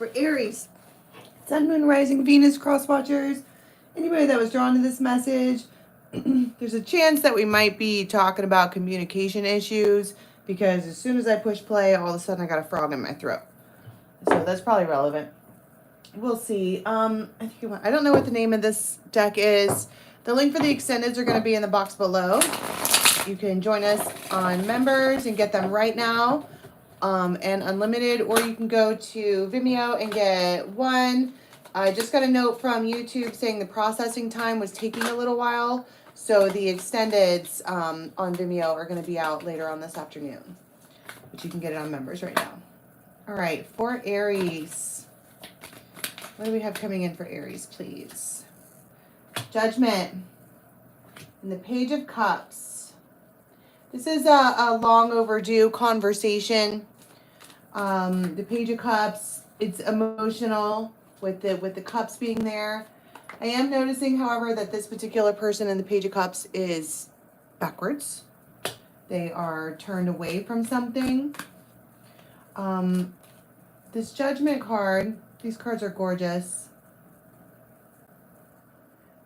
For Aries, Sun, Moon, Rising, Venus, cross watchers, anybody that was drawn to this message, there's a chance that we might be talking about communication issues because as soon as I push play, all of a sudden I got a frog in my throat. So that's probably relevant. We'll see. I don't know what the name of this deck is. The link for the extendeds are going to be in the box below. You can join us on members and get them right now. And unlimited, or you can go to Vimeo and get one. I just got a note from YouTube saying the processing time was taking a little while, so the extendeds on Vimeo are going to be out later on this afternoon, but you can get it on members right now. All right, for Aries, what do we have coming in for Aries, please? Judgment and the Page of Cups. This is a long overdue conversation. The Page of Cups, it's emotional with the cups being there. I am noticing, however, that this particular person in the Page of Cups is backwards. They are turned away from something. This Judgment card, these cards are gorgeous.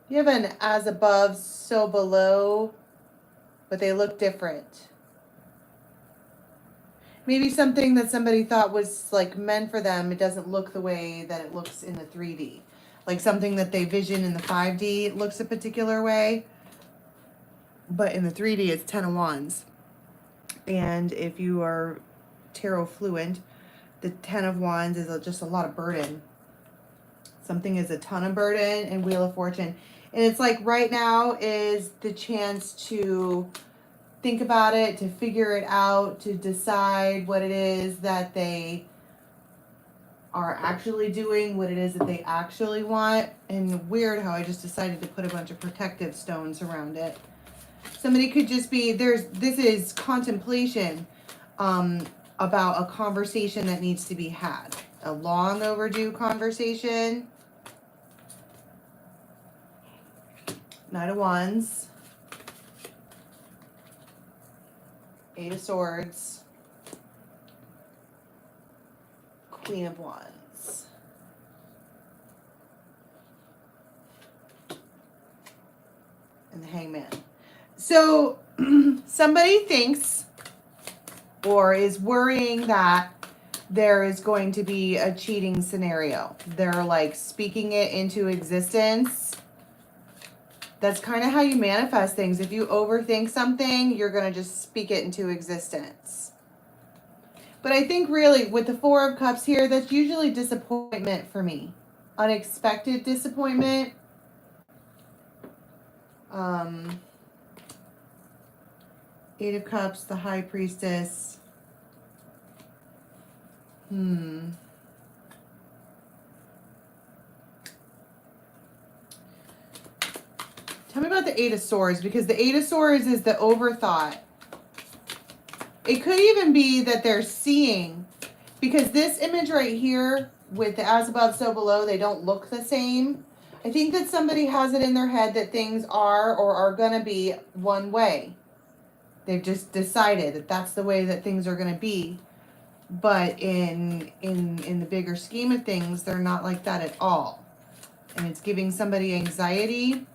You have an as above, so below, but they look different. Maybe something that somebody thought was like meant for them, it doesn't look the way that it looks in the 3D. Like something that they vision in the 5D, it looks a particular way. But in the 3D, it's 10 of Wands. And if you are tarot fluent, the 10 of Wands is just a lot of burden. Something is a ton of burden in Wheel of Fortune. And it's like right now is the chance to think about it, to figure it out, to decide what it is that they are actually doing, what it is that they actually want. And weird how I just decided to put a bunch of protective stones around it. Somebody could just be, this is contemplation about a conversation that needs to be had. A long overdue conversation. Knight of Wands. Eight of Swords. Queen of Wands. And the Hangman. So somebody thinks or is worrying that there is going to be a cheating scenario. They're like speaking it into existence. That's kind of how you manifest things. If you overthink something, you're going to just speak it into existence. But I think really with the Four of Cups here, that's usually disappointment for me. Unexpected disappointment. Eight of Cups, the High Priestess. Tell me about the Eight of Swords, because the Eight of Swords is the overthought. It could even be that they're seeing, because this image right here with the as above, so below, they don't look the same. I think that somebody has it in their head that things are or are going to be one way. They've just decided that that's the way that things are going to be. But in the bigger scheme of things, they're not like that at all. And it's giving somebody anxiety.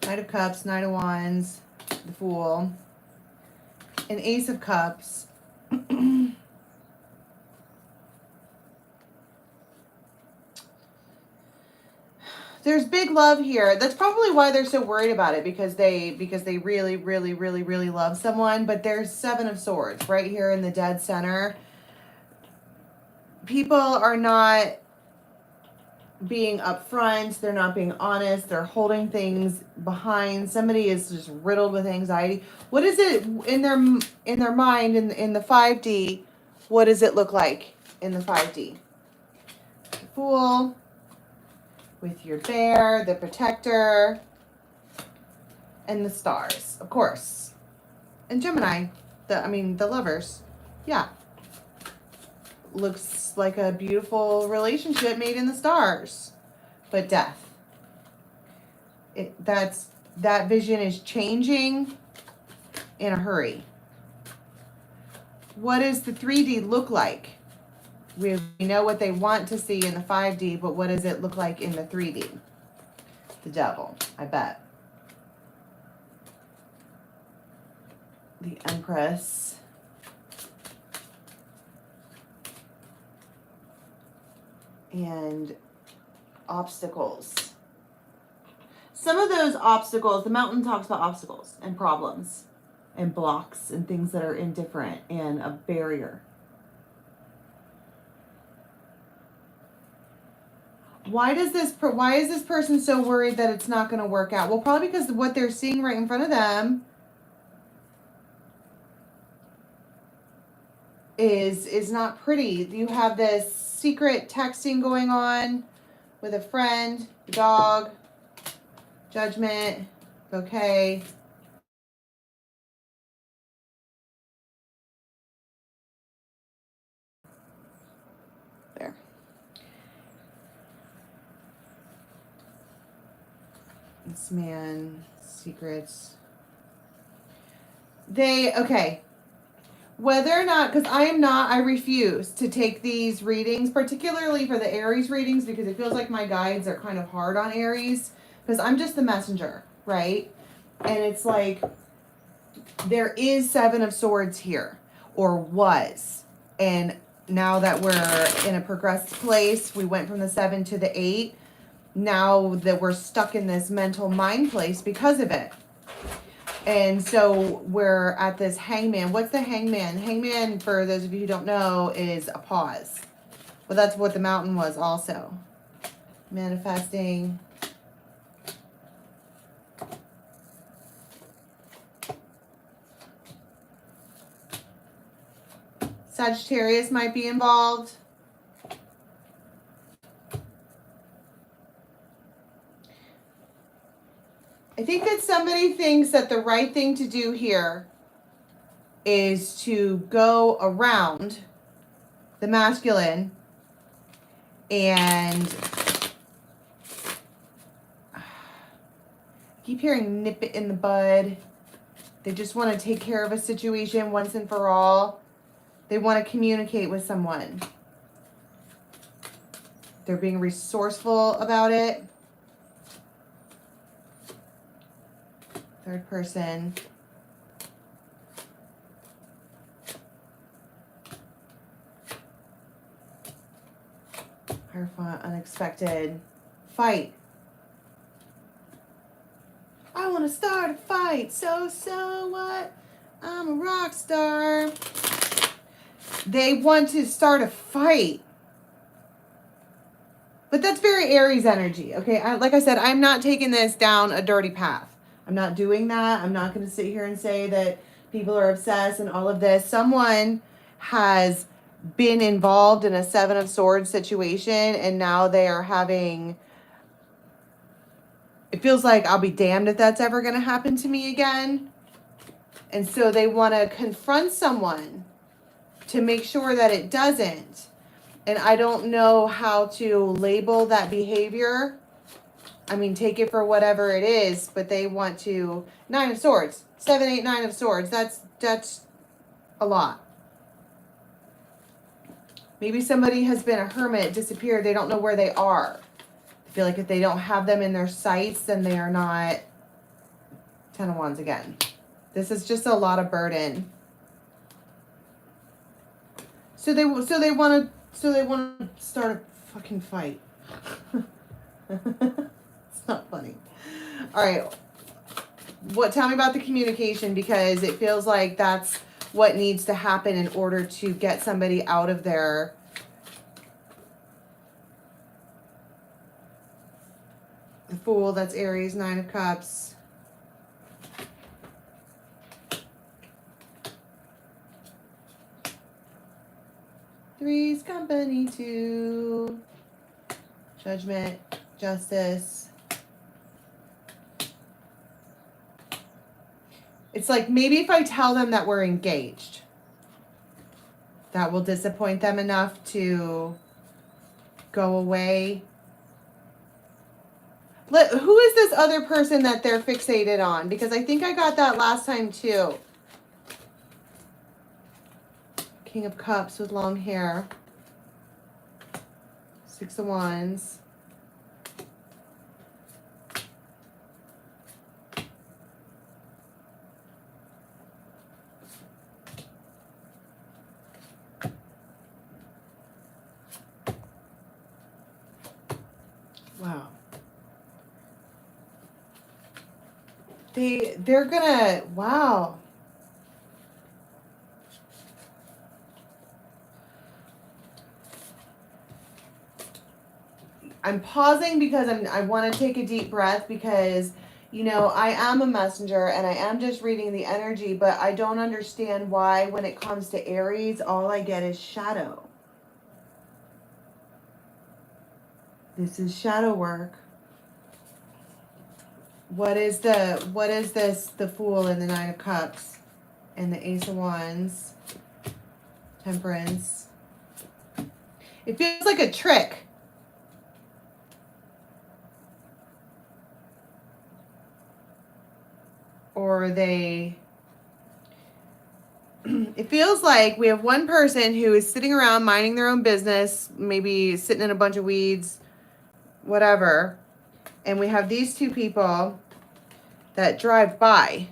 Knight of Cups, Knight of Wands, the Fool, and Ace of Cups. There's big love here. That's probably why they're so worried about it, because they really, really, really, really love someone. But there's Seven of Swords right here in the dead center. People are not being upfront, they're not being honest, they're holding things behind. Somebody is just riddled with anxiety. What is it in their mind in the 5D? What does it look like in the 5D? The Fool with your bear, the Protector, and the Stars, of course. And Gemini, the lovers. Yeah. Looks like a beautiful relationship made in the stars, but death. That vision is changing in a hurry. What does the 3D look like? We know what they want to see in the 5D, but what does it look like in the 3D? The devil, I bet. The Empress. And obstacles. Some of those obstacles, the mountain talks about obstacles and problems and blocks and things that are indifferent and a barrier. Why is this person so worried that it's not going to work out? Well, probably because what they're seeing right in front of them is not pretty. You have this secret texting going on with a friend, dog, judgment, okay. There. This man, secrets. Okay. Whether or not, because I refuse to take these readings, particularly for the Aries readings, because it feels like my guides are kind of hard on Aries, because I'm just the messenger, right? And it's like, there is 7 of Swords here, or was. And now that we're in a progressed place, we went from the 7 to the 8. Now that we're stuck in this mental mind place because of it. And so we're at this hangman. What's the hangman? Hangman, for those of you who don't know, is a pause. Well, that's what the mountain was also. Manifesting. Sagittarius might be involved. I think that somebody thinks that the right thing to do here is to go around the masculine and keep hearing nip it in the bud. They just want to take care of a situation once and for all. They want to communicate with someone. They're being resourceful about it. Third person. Hierophant, unexpected. Fight. I want to start a fight. So what? I'm a rock star. They want to start a fight. But that's very Aries energy, okay? Like I said, I'm not taking this down a dirty path. I'm not doing that. I'm not going to sit here and say that people are obsessed and all of this. Someone has been involved in a 7 of Swords situation, and now they are having... It feels like I'll be damned if that's ever going to happen to me again. And so they want to confront someone to make sure that it doesn't. And I don't know how to label that behavior. I mean, take it for whatever it is, but they want to... 9 of Swords. 7, 8, 9 of Swords. That's a lot. Maybe somebody has been a hermit, disappeared. They don't know where they are. I feel like if they don't have them in their sights, then they are not... 10 of Wands again. This is just a lot of burden. So they want to start a fucking fight. It's not funny. All right. Tell me about the communication, because it feels like that's what needs to happen in order to get somebody out of their... The Fool, that's Aries, 9 of Cups. Three's Company, 2. Judgment, Justice. It's like, maybe if I tell them that we're engaged, that will disappoint them enough to go away. Who is this other person that they're fixated on? Because I think I got that last time too. King of Cups with long hair. Six of Wands. Wow. They're gonna, wow. I'm pausing because I want to take a deep breath because, you know, I am a messenger and I am just reading the energy, but I don't understand why when it comes to Aries, all I get is shadow. This is shadow work. What is this? The Fool and the Nine of Cups and the Ace of Wands, Temperance. It feels like a trick. Or it feels like we have one person who is sitting around minding their own business, maybe sitting in a bunch of weeds, whatever. And we have these two people that drive by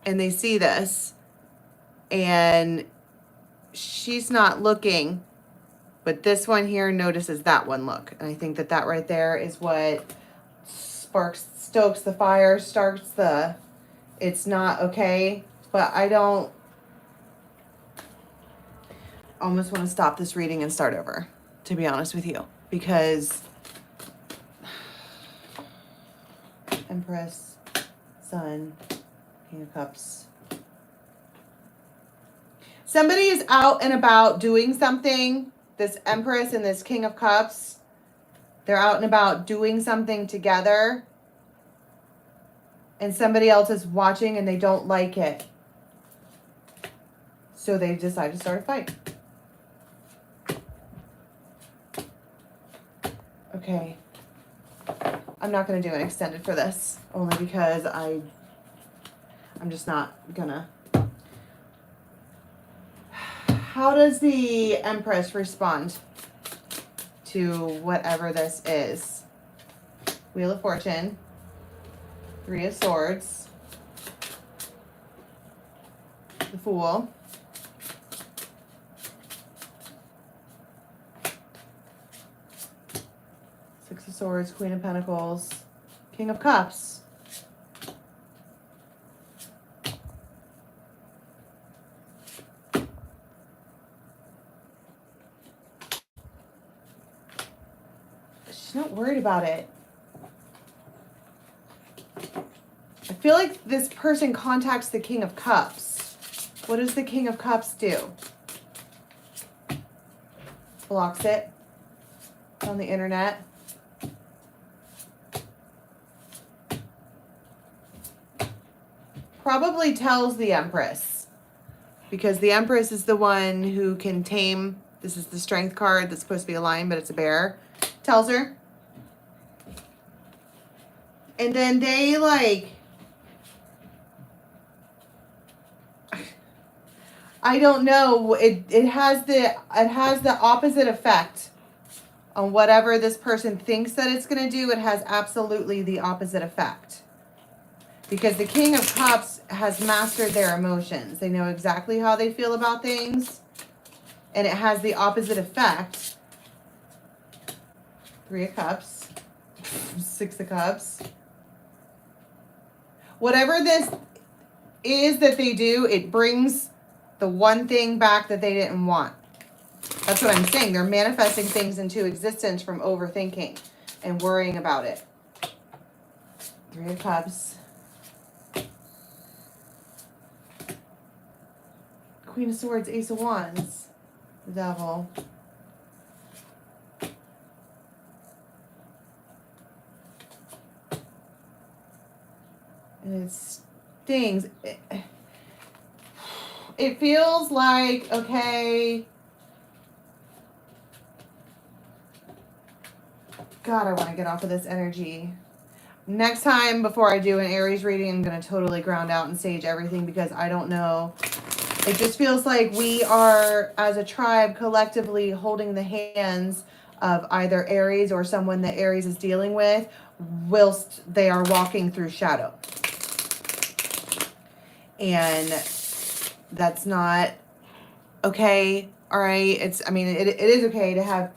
and they see this and she's not looking, but this one here notices that one look. And I think that right there is what stokes the fire, starts the, it's not okay. But I don't, almost want to stop this reading and start over, to be honest with you, because Empress, Sun, King of Cups. Somebody is out and about doing something. This Empress and this King of Cups, they're out and about doing something together. And somebody else is watching and they don't like it. So they decide to start a fight. Okay. I'm not going to do an extended for this, only because I'm just not gonna. How does the Empress respond to whatever this is? Wheel of Fortune, Three of Swords, the Fool, Six of Swords, Queen of Pentacles, King of Cups. She's not worried about it. I feel like this person contacts the King of Cups. What does the King of Cups do? Blocks it on the internet. Probably tells the Empress, because the Empress is the one who can tame. This is the Strength card that's supposed to be a lion, but it's a bear. Tells her. And then they like, I don't know, it has the opposite effect on whatever this person thinks that it's going to do. It has absolutely the opposite effect. Because the King of Cups has mastered their emotions. They know exactly how they feel about things. And it has the opposite effect. Three of Cups. Six of Cups. Whatever this is that they do, it brings the one thing back that they didn't want. That's what I'm saying. They're manifesting things into existence from overthinking and worrying about it. Three of Cups. Queen of Swords, Ace of Wands, the Devil. And it stings. It feels like, okay, God, I want to get off of this energy. Next time, before I do an Aries reading, I'm going to totally ground out and sage everything, because I don't know. It just feels like we are, as a tribe, collectively holding the hands of either Aries or someone that Aries is dealing with whilst they are walking through shadow. And that's not okay. All right. I mean, it is okay to have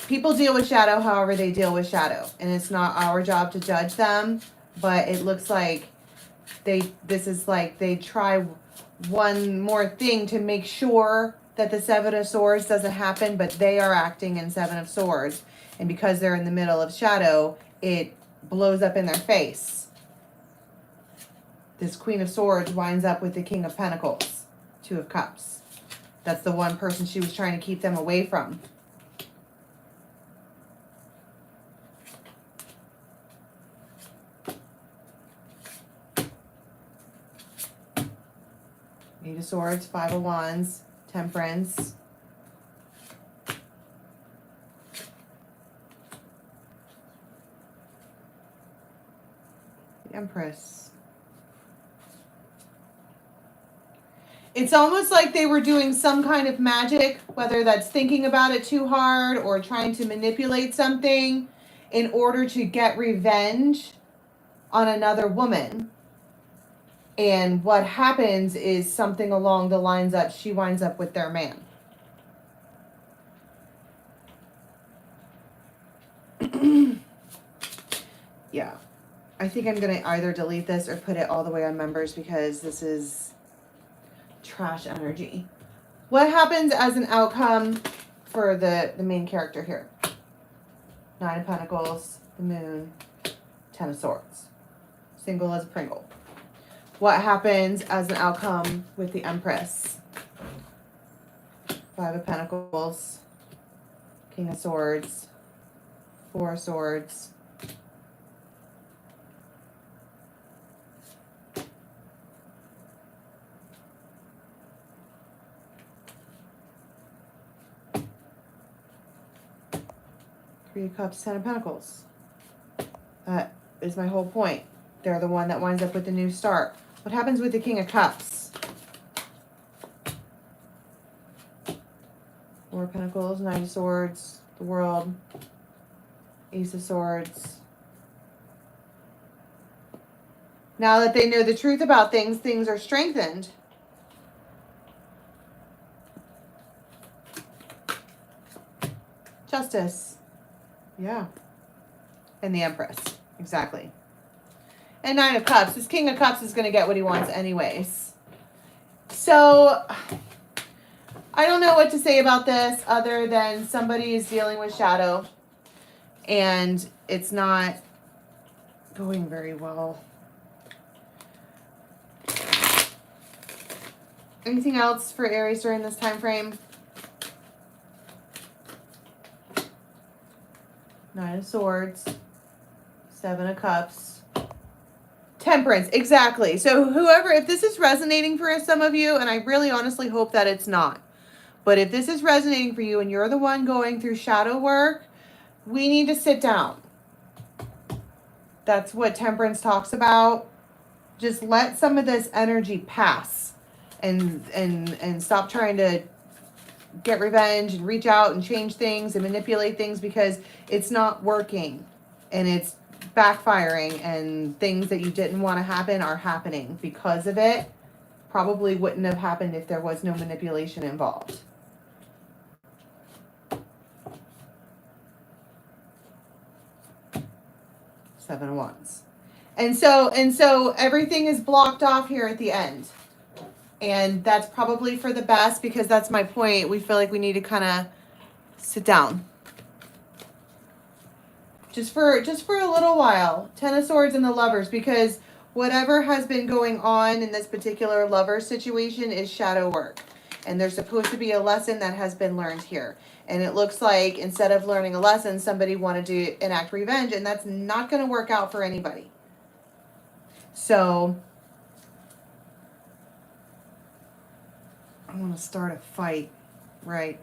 people deal with shadow however they deal with shadow. And it's not our job to judge them, but it looks like this is like they try one more thing to make sure that the Seven of Swords doesn't happen, but they are acting in Seven of Swords. And because they're in the middle of shadow, it blows up in their face. This Queen of Swords winds up with the King of Pentacles, Two of Cups. That's the one person she was trying to keep them away from. Eight of Swords, Five of Wands, Temperance. The Empress. It's almost like they were doing some kind of magic, whether that's thinking about it too hard or trying to manipulate something in order to get revenge on another woman. And what happens is something along the lines of she winds up with their man. Yeah. I think I'm going to either delete this or put it all the way on members because this is trash energy. What happens as an outcome for the main character here? Nine of Pentacles, the Moon, Ten of Swords. Single as a Pringle. What happens as an outcome with the Empress? Five of Pentacles, King of Swords, Four of Swords, Three of Cups, Ten of Pentacles. That is my whole point. They're the one that winds up with the new start. What happens with the King of Cups? Four of Pentacles, Nine of Swords, the World, Ace of Swords. Now that they know the truth about things, things are strengthened. Justice. Yeah. And the Empress. Exactly. And Nine of Cups. This King of Cups is going to get what he wants anyways. So, I don't know what to say about this other than somebody is dealing with shadow. And it's not going very well. Anything else for Aries during this time frame? Nine of Swords, Seven of Cups, Temperance. Exactly. So whoever, if this is resonating for some of you, and I really honestly hope that it's not, but if this is resonating for you and you're the one going through shadow work, we need to sit down. That's what Temperance talks about. Just let some of this energy pass and stop trying to get revenge and reach out and change things and manipulate things because it's not working and it's backfiring, and things that you didn't want to happen are happening because of it. Probably wouldn't have happened if there was no manipulation involved. Seven of Wands. And so everything is blocked off here at the end. And that's probably for the best because that's my point. We feel like we need to kind of sit down. Just for a little while. Ten of Swords and the Lovers, because whatever has been going on in this particular lover situation is shadow work. And there's supposed to be a lesson that has been learned here. And it looks like instead of learning a lesson, somebody wanted to enact revenge, and that's not going to work out for anybody. So I want to start a fight, right?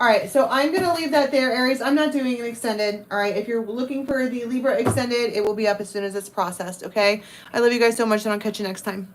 All right, so I'm going to leave that there, Aries. I'm not doing an extended. All right, if you're looking for the Libra extended, it will be up as soon as it's processed, okay? I love you guys so much, and I'll catch you next time.